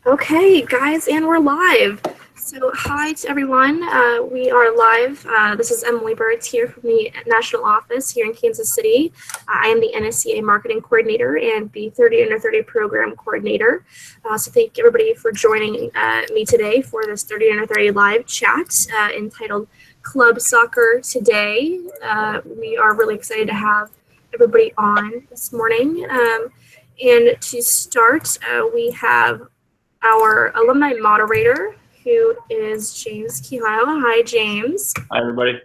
Okay, guys, and we're live. So, hi to everyone. We are live. This is Emily Birds here from the national office here in Kansas City. I am the NSCA marketing coordinator and the 30 Under 30 program coordinator. So, thank everybody for joining me today for this 30 Under 30 live chat entitled Club Soccer Today. We are really excited to have everybody on this morning. And to start, we have our alumni moderator, who is James Quijano. Hi, James. Hi, everybody.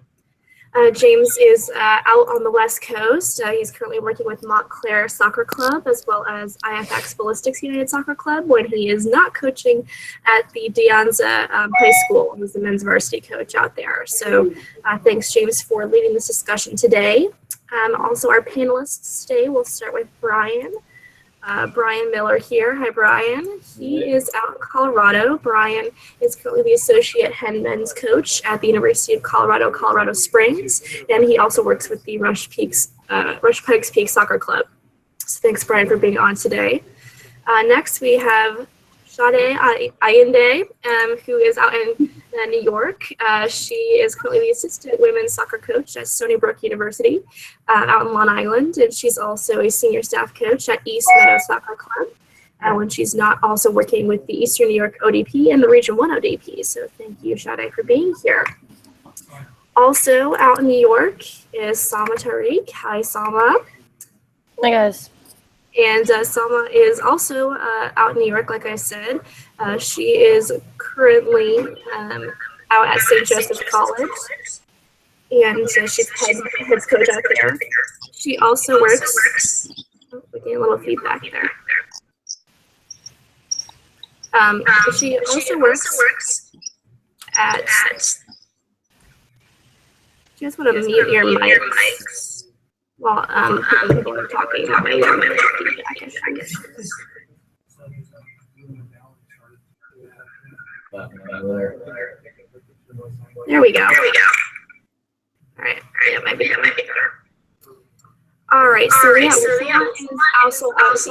James is out on the West Coast. He's currently working with Montclair Soccer Club as well as IFX Ballistics United Soccer Club when he is not coaching at the De Anza High School. He's the men's varsity coach out there. So thanks, James, for leading this discussion today. Also, our panelists today, we'll start with Brian. Brian Miller here. Hi, Brian. He is out in Colorado. Brian is currently the associate head men's coach at the University of Colorado, Colorado Springs, and he also works with the Rush Pikes Peak Soccer Club. So thanks, Brian, for being on today. Next, we have Sade Ayinde, who is out in New York. She is currently the assistant women's soccer coach at Stony Brook University out in Long Island, and she's also a senior staff coach at East Meadow Soccer Club when she's not also working with the Eastern New York ODP and the Region 1 ODP. So thank you, Sade, for being here. Also out in New York is Salma Tarik. Hi, Salma. Hi, guys. And Salma is also out in New York, like I said. She is currently out at St. Joseph's College, and she's head coach out there. She also works. Oh, we're getting a little feedback there. She also works at. You guys want to mute your mics? Well, people are talking about my feedback, I guess. There we go. All right. Yeah, might be better. All right. So yeah, Salma is also out at the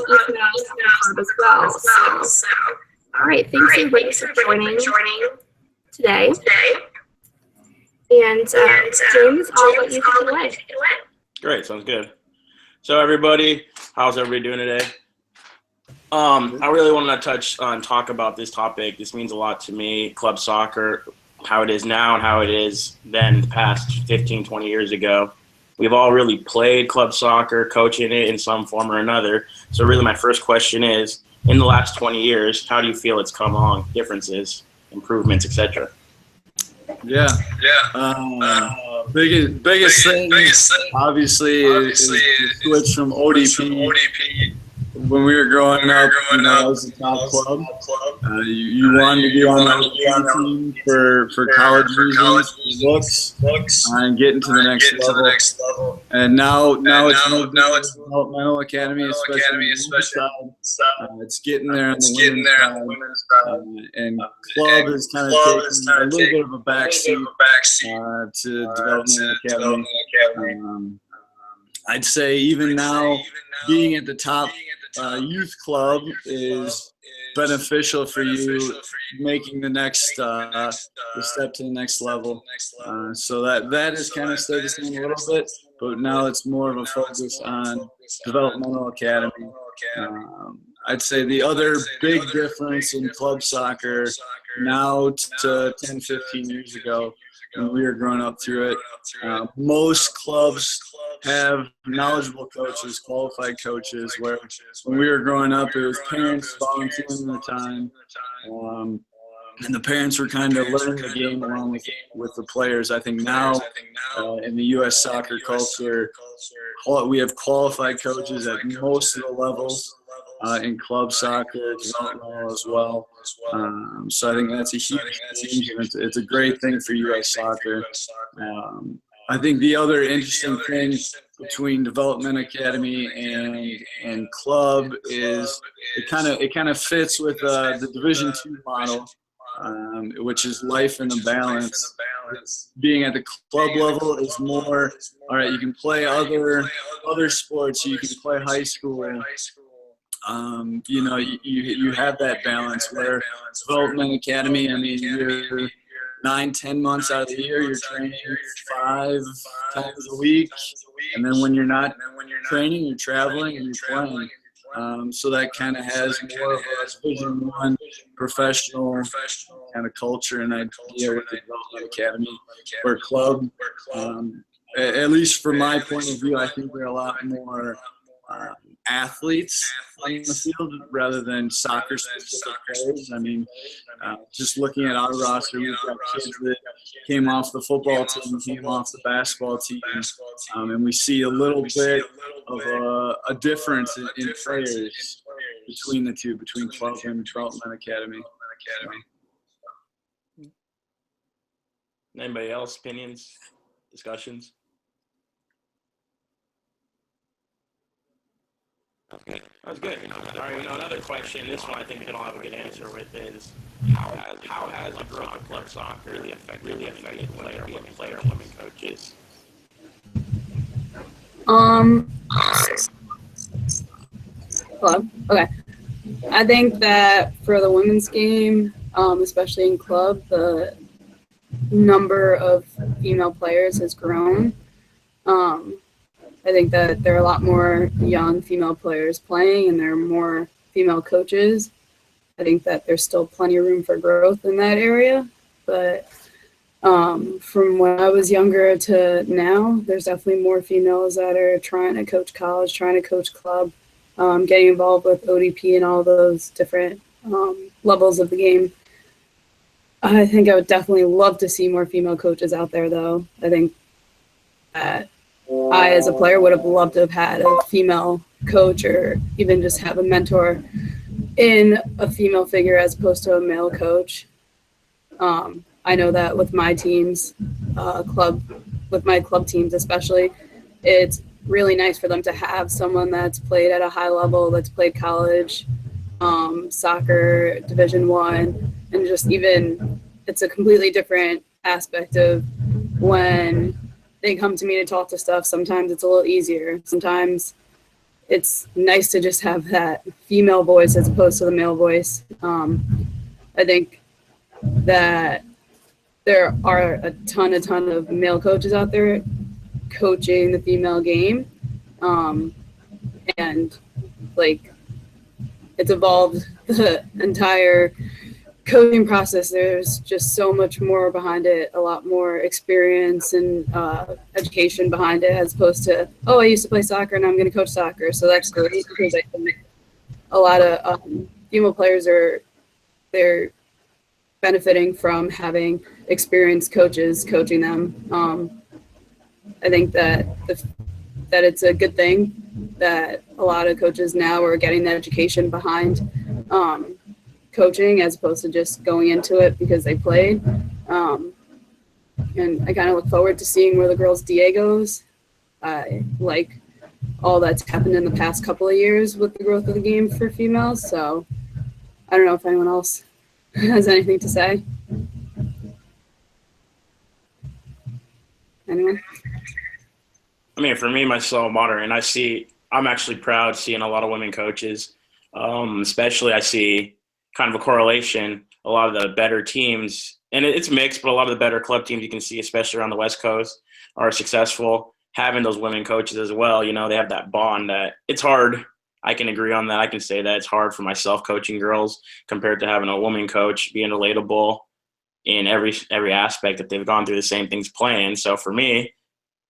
East Meadow Club as well. So, all right. Thanks everybody for joining today. And James, I'll let you take it away. Great, sounds good. So everybody, how's everybody doing today? I really want to talk about this topic. This means a lot to me, club soccer, how it is now and how it is then the past 15, 20 years ago. We've all really played club soccer, coaching it in some form or another. So really my first question is, in the last 20 years, how do you feel it's come along, differences, improvements, etc.? Yeah. Biggest thing, obviously, is the switch from ODP. When we were growing up, that was the top club. You wanted to be on the ODP team for college reasons, looks, and getting to the next level. And now it's developmental academy, especially it's getting there on the women's side. And club is kind of taking a little bit of a backseat to developmental academy. I'd say even now, being at the top youth club is beneficial for you making the next the step to the next level. So that is kind of stayed the same a little bit, but now it's more of a focus on developmental academy. I'd say the other big difference in club soccer now to 10, 15 years ago when we were growing up through it, most clubs have knowledgeable coaches, qualified coaches, where when we were growing up, it was parents volunteering their time, and the parents were kind of learning the game along with the players. I think now in the U.S. soccer culture, we have qualified coaches at most of the levels in club soccer, developmental as well. So I think that's a huge change, and it's a great thing for U.S. soccer. I think the other interesting thing between development academy and club is it kind of fits with the Division II model, which is life in the balance. Being at the club level is more, all right, you can play other sports, you can play high school, You have that balance where development academy, I mean, you're 9-10 months out of the year, you're training 5 times a week, and then when you're not training, you're traveling and you're playing. So that kind of has more of a Division I professional kind of culture and idea with the development academy or club. At least from my point of view, I think we're a lot more athletes on the field rather than soccer-specific players. I mean, just looking at our roster, we've got kids that came off the football team, came off the basketball team, and we see a little bit of a difference in players between the two, between club and development academy. Anybody else? Opinions? Discussions? Okay, that's good. All right, another question. This one I think we don't have a good answer with is how has the growth of club soccer really affected player and women coaches? Club. Okay. I think that for the women's game, especially in club, the number of female players has grown. I think that there are a lot more young female players playing and there are more female coaches. I think that there's still plenty of room for growth in that area. But from when I was younger to now, there's definitely more females that are trying to coach college, trying to coach club, getting involved with ODP and all those different levels of the game. I think I would definitely love to see more female coaches out there, though. I think that I, as a player, would have loved to have had a female coach or even just have a mentor in a female figure as opposed to a male coach. I know that with my teams, with my club teams especially, it's really nice for them to have someone that's played at a high level, that's played college, soccer, Division I, and just even it's a completely different aspect of when they come to me to talk to stuff. Sometimes it's a little easier. Sometimes it's nice to just have that female voice as opposed to the male voice. I think that there are a ton of male coaches out there coaching the female game. And like it's evolved the entire coaching process. There's just so much more behind it, a lot more experience and education behind it as opposed to, oh, I used to play soccer and I'm going to coach soccer. So that's great because I think a lot of female players they're benefiting from having experienced coaches coaching them. I think that that it's a good thing that a lot of coaches now are getting the education behind coaching as opposed to just going into it because they played. And I kind of look forward to seeing where the girls' DA goes. I like all that's happened in the past couple of years with the growth of the game for females. So I don't know if anyone else has anything to say. Anyone? I mean, for me, myself, modern, I'm actually proud seeing a lot of women coaches. Especially I see kind of a correlation. A lot of the better teams, and it's mixed, but a lot of the better club teams you can see, especially around the West Coast, are successful having those women coaches as well. You know, they have that bond that it's hard. I can agree on that. I can say that it's hard for myself coaching girls compared to having a woman coach being relatable in every aspect that they've gone through the same things playing. So for me,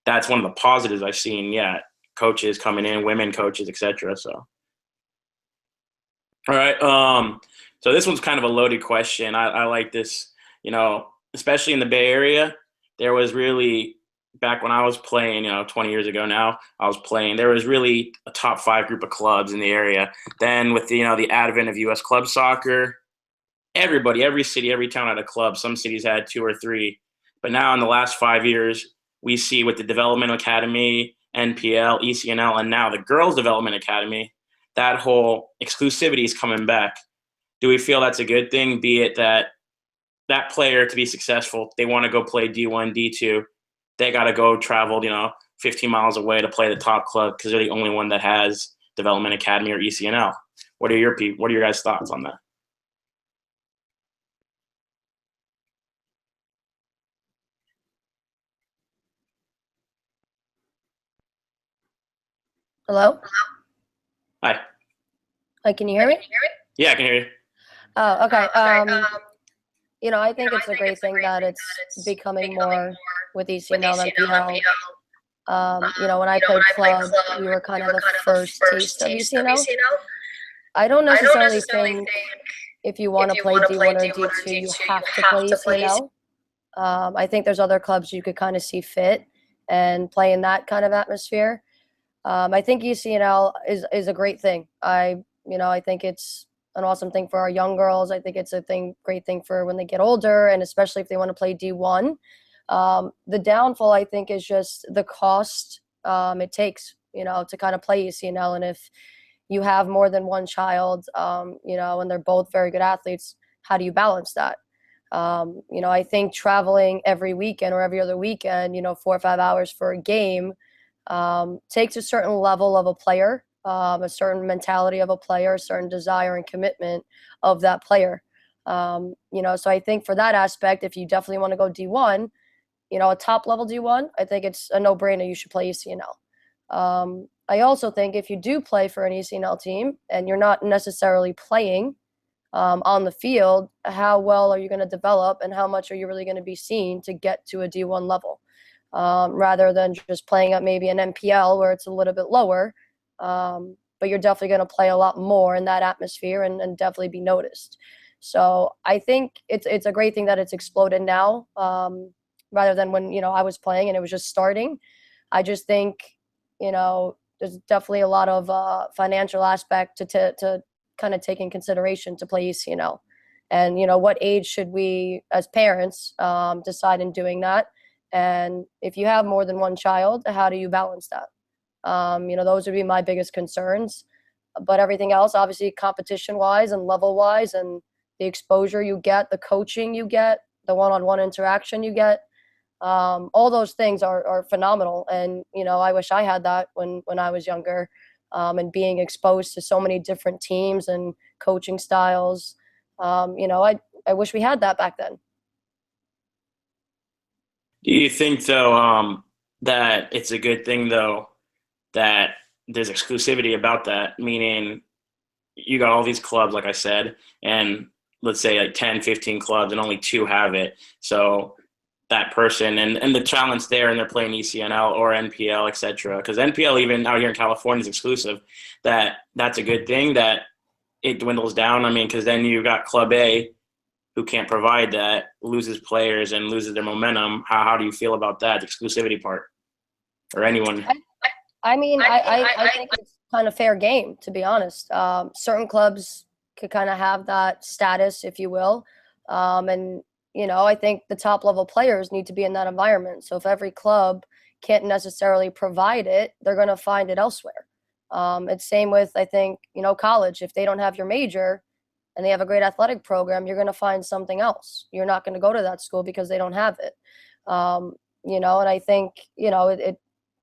that's one of the positives I've seen. Yeah, coaches coming in, women coaches, etc. So, all right. So this one's kind of a loaded question. I like this. You know, especially in the Bay Area, there was really back when I was playing. 20 years ago now, I was playing. There was really a top 5 group of clubs in the area. Then with the advent of U.S. club soccer, every city, every town had a club. Some cities had 2 or 3. But now in the last 5 years, we see with the Development Academy, NPL, ECNL, and now the Girls Development Academy, that whole exclusivity is coming back. Do we feel that's a good thing? Be it that player to be successful, they want to go play D1, D2, they got to go travel, 15 miles away to play the top club because they're the only one that has Development Academy or ECNL. What are your guys' thoughts on that? Hello? Hi. Hi, can you hear me? Yeah, I can hear you. Oh, okay. I think it's a great thing that it's becoming more with ECNL and NPL. When I played club, we were kind of the first taste of ECNL. I don't necessarily think if you want to play D1 or D2, you have to play ECNL. I think there's other clubs you could kind of see fit and play in that kind of atmosphere. I think ECNL is a great thing. I think it's an awesome thing for our young girls. I think it's great thing for when they get older, and especially if they want to play D1. The downfall, I think, is just the cost it takes, to kind of play ECNL. And if you have more than one child, and they're both very good athletes, how do you balance that? I think traveling every weekend or every other weekend, 4 or 5 hours for a game, takes a certain level of a player, a certain mentality of a player, a certain desire and commitment of that player. So I think for that aspect, if you definitely want to go D1, a top level D1, I think it's a no-brainer. You should play ECNL. I also think if you do play for an ECNL team and you're not necessarily playing on the field, how well are you going to develop and how much are you really going to be seen to get to a D1 level? Rather than just playing at maybe an NPL where it's a little bit lower. But you're definitely going to play a lot more in that atmosphere and definitely be noticed. So I think it's a great thing that it's exploded now, rather than when, I was playing and it was just starting. I just think, there's definitely a lot of financial aspect to kind of take in consideration to play ECNL. And, what age should we as parents decide in doing that? And if you have more than one child, how do you balance that? Those would be my biggest concerns. But everything else, obviously, competition-wise and level-wise, and the exposure you get, the coaching you get, the one-on-one interaction you get, all those things are phenomenal. And, I wish I had that when I was younger, and being exposed to so many different teams and coaching styles. I wish we had that back then. Do you think, though, that it's a good thing, though, that there's exclusivity about that? Meaning you got all these clubs, like I said, and let's say like 10, 15 clubs and only 2 have it. So that person and the challenge there, and they're playing ECNL or NPL, et cetera. Because NPL, even out here in California, is exclusive. That's a good thing that it dwindles down. I mean, because then you got Club A, who can't provide that, loses players and loses their momentum. How do you feel about that, the exclusivity part? Or anyone? I think it's kind of fair game, to be honest. Certain clubs could kind of have that status, if you will. And, I think the top level players need to be in that environment. So if every club can't necessarily provide it, they're going to find it elsewhere. It's same with, I think, college. If they don't have your major, and they have a great athletic program, you're going to find something else. You're not going to go to that school because they don't have it. And I think, it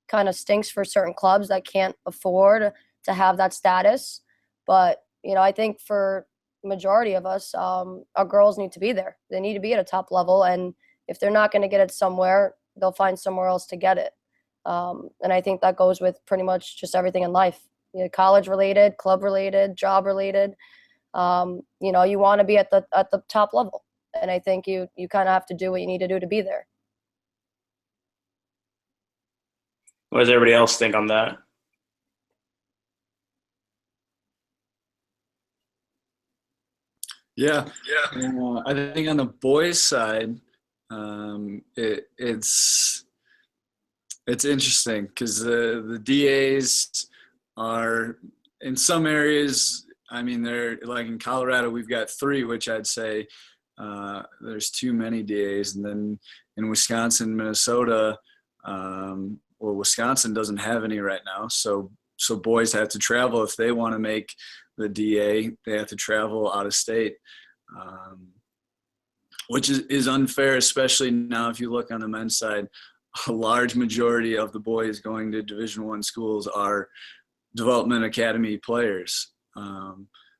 kind of stinks for certain clubs that can't afford to have that status. But, I think for majority of us, our girls need to be there. They need to be at a top level. And if they're not going to get it somewhere, they'll find somewhere else to get it. And I think that goes with pretty much just everything in life, college related, club related, job related. You want to be at the top level, and I think you kind of have to do what you need to do to be there. What does everybody else think on that? Yeah. I think on the boys' side, it's interesting because the DAs are in some areas. I mean, they're like in Colorado, we've got 3, which I'd say there's too many DAs. And then in Wisconsin, Minnesota, Wisconsin doesn't have any right now. So boys have to travel. If they want to make the DA, they have to travel out of state, which is unfair, especially now if you look on the men's side. A large majority of the boys going to Division I schools are development academy players.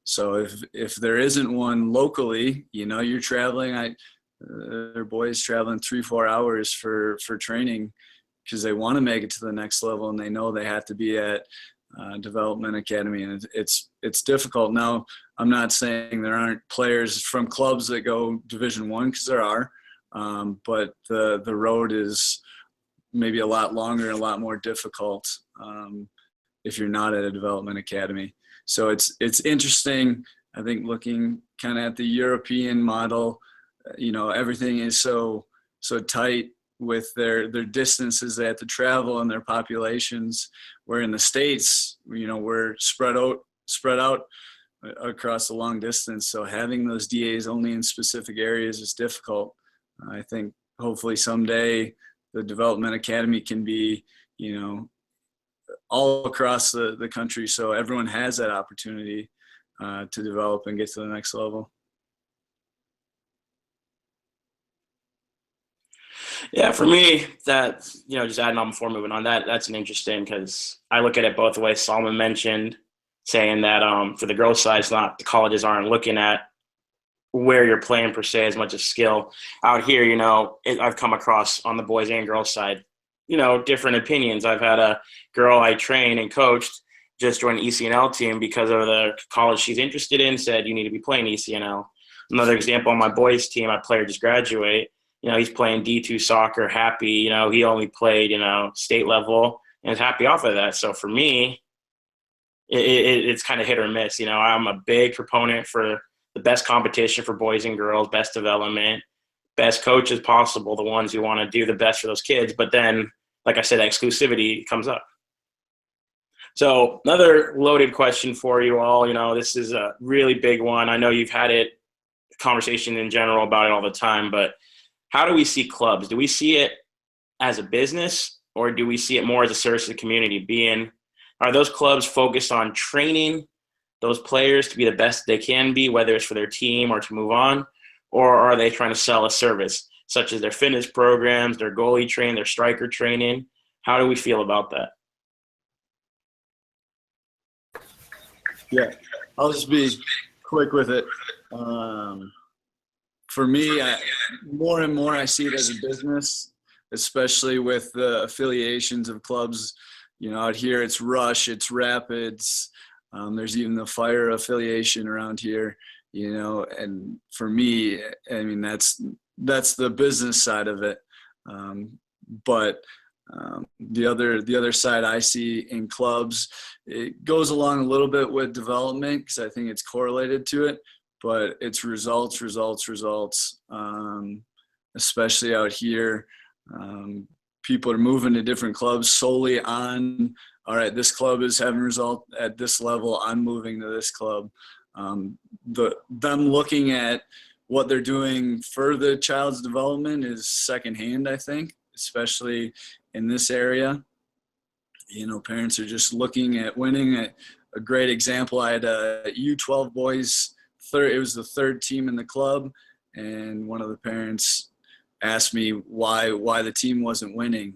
So if there isn't one locally, you know, you're traveling. Their boys traveling 3-4 hours for training because they want to make it to the next level, and they know they have to be at development academy, and it's difficult. Now, I'm not saying there aren't players from clubs that go Division I, because there are, but the road is maybe a lot longer and a lot more difficult if you're not at a development academy. So it's interesting. I think looking kind of at the European model, you know, everything is so tight with their distances they have to travel and their populations. Where in the States, you know, we're spread out across a long distance. So having those DAs only in specific areas is difficult. I think hopefully someday the development academy can be, you know, all across the country, so everyone has that opportunity to develop and get to the next level. Yeah, for me, that, you know, just adding on before moving on, that's an interesting, because I look at it both ways. Salma mentioned saying that for the girls' side, it's not, the colleges aren't looking at where you're playing per se as much as skill. Out here, you know, I've come across on the boys and girls side, you know, different opinions. I've had a girl I trained and coached just join the ECNL team because of the college she's interested in, said you need to be playing ECNL. Another example, on my boys team, my player just graduate. You know, he's playing D2 soccer, happy. You know, he only played, you know, state level and is happy off of that. So for me, it's kind of hit or miss. You know, I'm a big proponent for the best competition for boys and girls, best development, best coaches possible, the ones who want to do the best for those kids. But then, like I said, exclusivity comes up. So another loaded question for you all. You know, this is a really big one. I know you've had conversation in general about it all the time, but how do we see clubs? Do we see it as a business, or do we see it more as a service to the community? Are those clubs focused on training those players to be the best they can be, whether it's for their team or to move on, or are they trying to sell a service, such as their fitness programs, their goalie training, their striker training? How do we feel about that? Yeah, I'll just be quick with it. For me, more and more I see it as a business, especially with the affiliations of clubs. You know, out here it's Rush, it's Rapids. There's even the Fire affiliation around here. You know, and for me, I mean, that's the business side of it. But the other side I see in clubs, it goes along a little bit with development, because I think it's correlated to it, but it's results, especially out here. People are moving to different clubs solely on, all right, this club is having result at this level, I'm moving to this club. Them looking at what they're doing for the child's development is secondhand, I think, especially in this area. You know, parents are just looking at winning. A great example, I had a U12 boys, it was the third team in the club, and one of the parents asked me why the team wasn't winning,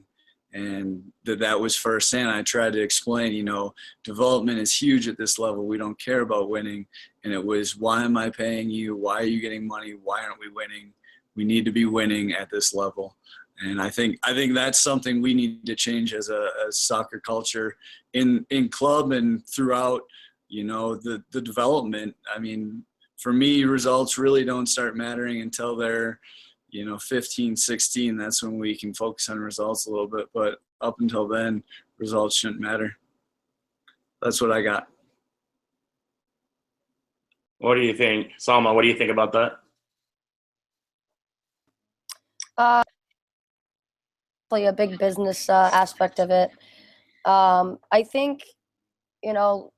and that was firsthand. I tried to explain, you know, development is huge at this level. We don't care about winning. And it was, why am I paying you? Why are you getting money? Why aren't we winning? We need to be winning at this level. And I think that's something we need to change as a soccer culture in club and throughout, you know, the development. I mean, for me, results really don't start mattering until they're, you know, 15, 16. That's when we can focus on results a little bit. But up until then, results shouldn't matter. That's what I got. What do you think, Salma? What do you think about that? A big business aspect of it. I think, you know,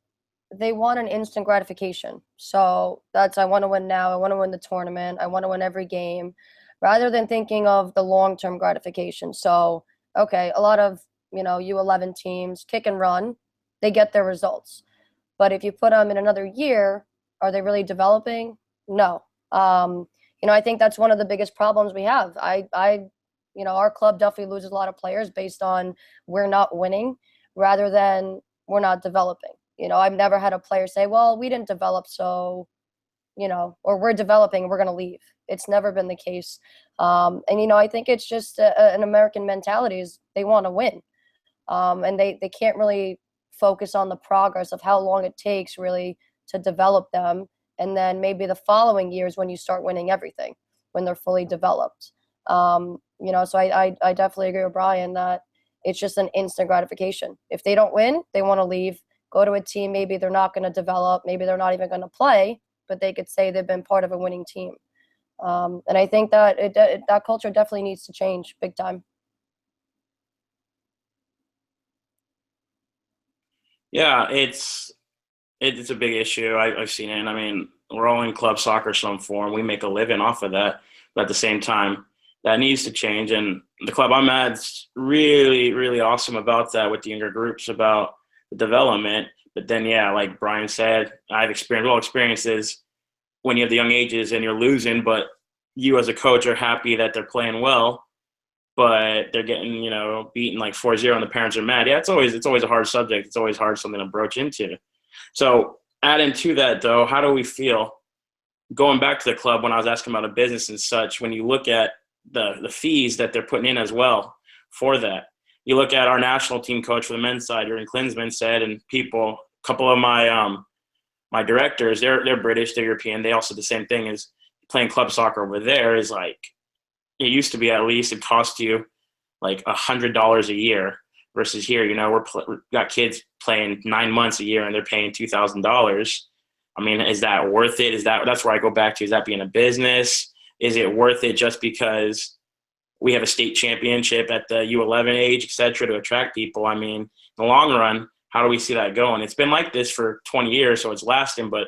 they want an instant gratification. So that's, I want to win now. I want to win the tournament. I want to win every game, rather than thinking of the long-term gratification. So, okay, a lot of, you know, U11 teams kick and run, they get their results. But if you put them in another year, are they really developing? No. You know, I think that's one of the biggest problems we have. You know, our club definitely loses a lot of players based on we're not winning rather than we're not developing. I've never had a player say, well, we didn't develop, so, or we're developing, we're going to leave. It's never been the case. And, I think it's just an American mentality is they want to win. And they can't really focus on the progress of how long it takes really to develop them. And then maybe the following years when you start winning everything, when they're fully developed. So I definitely agree with Brian that it's just an instant gratification. If they don't win, they want to leave, go to a team. Maybe they're not going to develop. Maybe they're not even going to play, but they could say they've been part of a winning team. And I think that that culture definitely needs to change big time. Yeah, it's a big issue. I've seen it. And I mean, we're all in club soccer some form. We make a living off of that. But at the same time, that needs to change. And the club I'm at's really, really awesome about that with the younger groups, about the development. But then, yeah, like Brian said, I've experienced experiences when you have the young ages and you're losing, but you as a coach are happy that they're playing well, but they're getting, beaten like 4-0 and the parents are mad. Yeah, it's always a hard subject. It's always hard something to broach into. So adding to that, though, how do we feel going back to the club when I was asking about a business and such, when you look at the fees that they're putting in as well for that? You look at our national team coach for the men's side, Jurgen Klinsmann said, and a couple of my directors, they're British, they're European. They also the same thing as playing club soccer over there is like, it used to be at least it cost you like $100 a year versus here, we got kids playing 9 months a year and they're paying $2,000. I mean, is that worth it? That's where I go back to, is that being a business? Is it worth it just because we have a state championship at the U11 age, et cetera, to attract people? I mean, in the long run, how do we see that going? It's been like this for 20 years, so it's lasting, but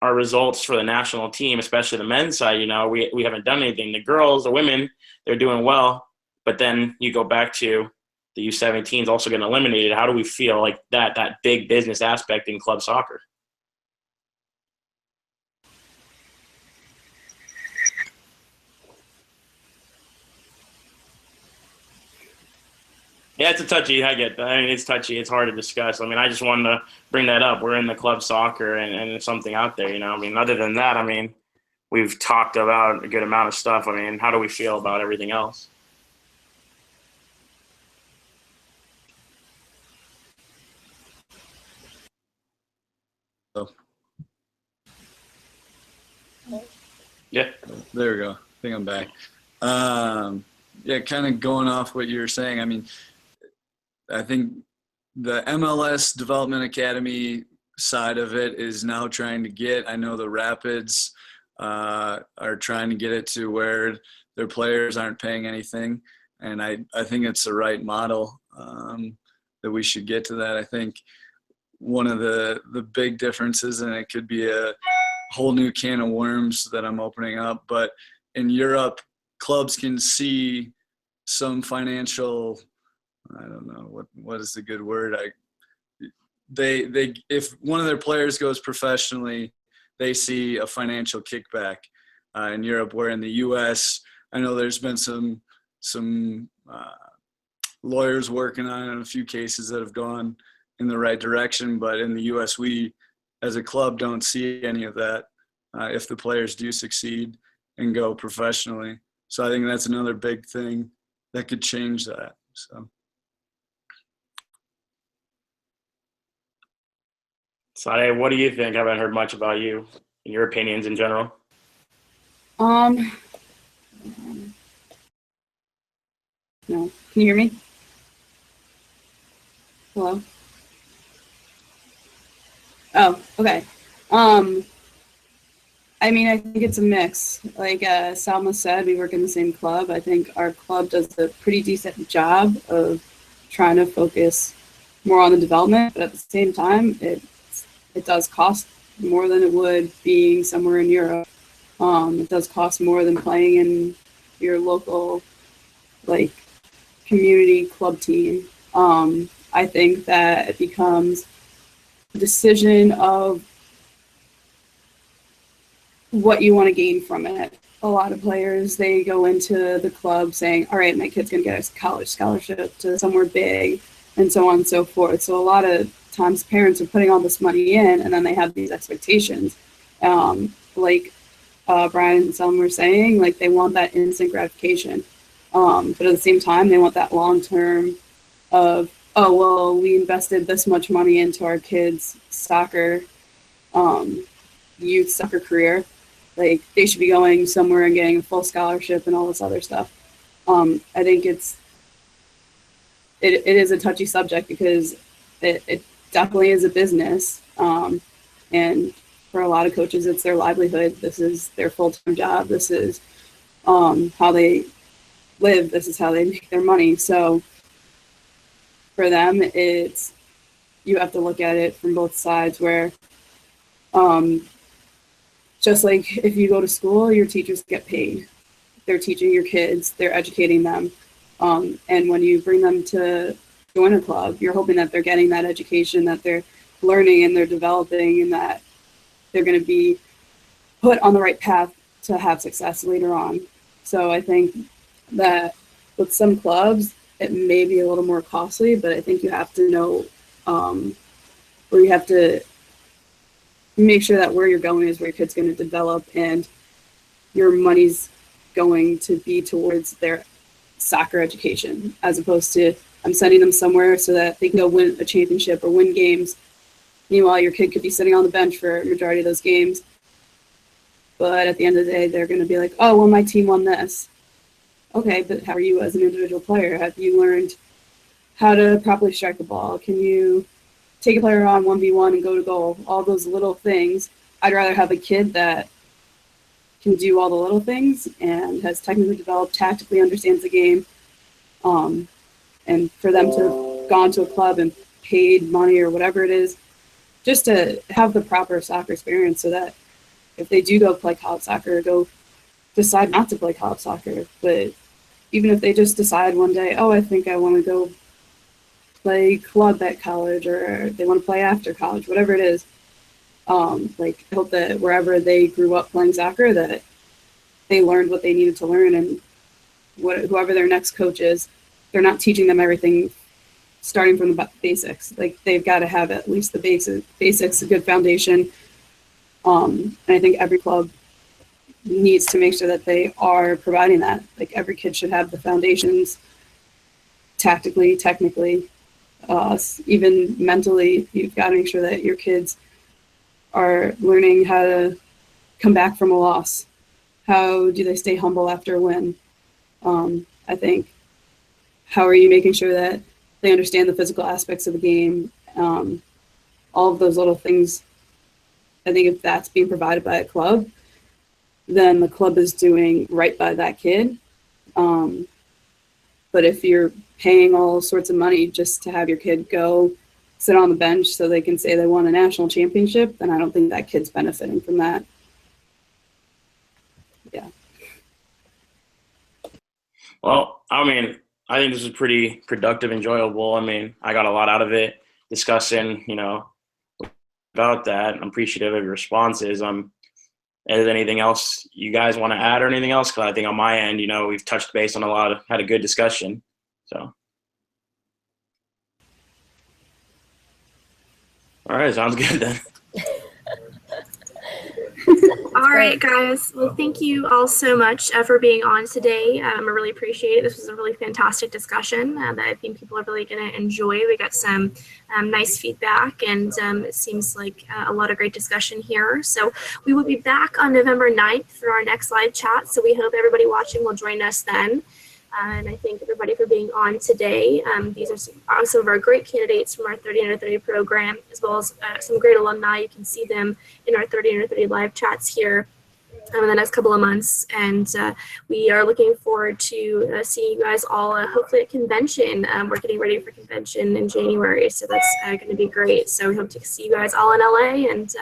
our results for the national team, especially the men's side, we haven't done anything. The girls, the women, they're doing well, but then you go back to the U17s also getting eliminated. How do we feel like that big business aspect in club soccer? Yeah, it's a touchy. I get that. I mean, it's touchy. It's hard to discuss. I mean, I just wanted to bring that up. We're in the club soccer and it's something out there, I mean, other than that, I mean, we've talked about a good amount of stuff. I mean, how do we feel about everything else? Yeah. There we go. I think I'm back. Yeah, kind of going off what you were saying. I mean, I think the MLS Development Academy side of it is now trying to get, I know the Rapids are trying to get it to where their players aren't paying anything. And I think it's the right model that we should get to that. I think one of the big differences, and it could be a whole new can of worms that I'm opening up, but in Europe, clubs can see some financial, I don't know, what is the good word? They if one of their players goes professionally, they see a financial kickback in Europe, where in the U.S., I know there's been some lawyers working on it in a few cases that have gone in the right direction, but in the U.S., we as a club don't see any of that if the players do succeed and go professionally. So I think that's another big thing that could change that. So. Sade, what do you think? I haven't heard much about you and your opinions in general. No. Can you hear me? Hello? Oh, okay. I mean, I think it's a mix. Like Salma said, we work in the same club. I think our club does a pretty decent job of trying to focus more on the development, but at the same time, it does cost more than it would being somewhere in Europe. It does cost more than playing in your local, like, community club team. I think that it becomes a decision of what you want to gain from it. A lot of players, they go into the club saying, all right, my kid's going to get a college scholarship to somewhere big, and so on and so forth. So a lot of times parents are putting all this money in, and then they have these expectations. Like Brian and Selma were saying, like they want that instant gratification. But at the same time, they want that long term of, oh, well, we invested this much money into our kids' soccer, youth soccer career. Like they should be going somewhere and getting a full scholarship and all this other stuff. I think it is a touchy subject because it definitely is a business. And for a lot of coaches, it's their livelihood. This is their full-time job. This is how they live. This is how they make their money. So for them, you have to look at it from both sides where just like if you go to school, your teachers get paid. They're teaching your kids, they're educating them. And when you bring them to join a club, you're hoping that they're getting that education, that they're learning and they're developing, and that they're going to be put on the right path to have success later on. So I think that with some clubs, it may be a little more costly, but I think you have to know, or you have to make sure that where you're going is where your kid's going to develop, and your money's going to be towards their soccer education, as opposed to I'm sending them somewhere so that they can go win a championship or win games. Meanwhile, your kid could be sitting on the bench for a majority of those games. But at the end of the day, they're going to be like, oh, well, my team won this. Okay, but how are you as an individual player? Have you learned how to properly strike the ball? Can you take a player on 1v1 and go to goal? All those little things. I'd rather have a kid that can do all the little things and has technically developed, tactically understands the game, and for them to have gone to a club and paid money or whatever it is, just to have the proper soccer experience so that if they do go play college soccer or go decide not to play college soccer, but even if they just decide one day, oh, I think I want to go play club at college, or they want to play after college, whatever it is, like I hope that wherever they grew up playing soccer, that they learned what they needed to learn, and whoever their next coach is, they're not teaching them everything starting from the basics. Like they've got to have at least the basics, a good foundation. And I think every club needs to make sure that they are providing that. Like every kid should have the foundations, tactically, technically, even mentally. You've got to make sure that your kids are learning how to come back from a loss. How do they stay humble after a win? I think, how are you making sure that they understand the physical aspects of the game? All of those little things. I think if that's being provided by a club, then the club is doing right by that kid. But if you're paying all sorts of money just to have your kid go sit on the bench so they can say they won a national championship, then I don't think that kid's benefiting from that. Yeah. Well, I mean, I think this is pretty productive, enjoyable. I mean, I got a lot out of it discussing, about that. I'm appreciative of your responses. Is there anything else you guys want to add or anything else? Because I think on my end, we've touched base on had a good discussion. So. All right, sounds good then. All right, guys. Well, thank you all so much for being on today. I really appreciate it. This was a really fantastic discussion that I think people are really going to enjoy. We got some nice feedback, and it seems like a lot of great discussion here. So we will be back on November 9th for our next live chat. So we hope everybody watching will join us then. And I thank everybody for being on today. These are some of our great candidates from our 30 Under 30 program, as well as some great alumni. You can see them in our 30 Under 30 live chats here in the next couple of months. And we are looking forward to seeing you guys all hopefully at convention. We're getting ready for convention in January, so that's going to be great. So we hope to see you guys all in LA, and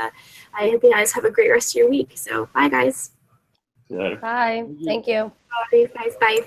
I hope you guys have a great rest of your week. So bye, guys. Good. Bye. Thank you. Thanks, guys. Bye.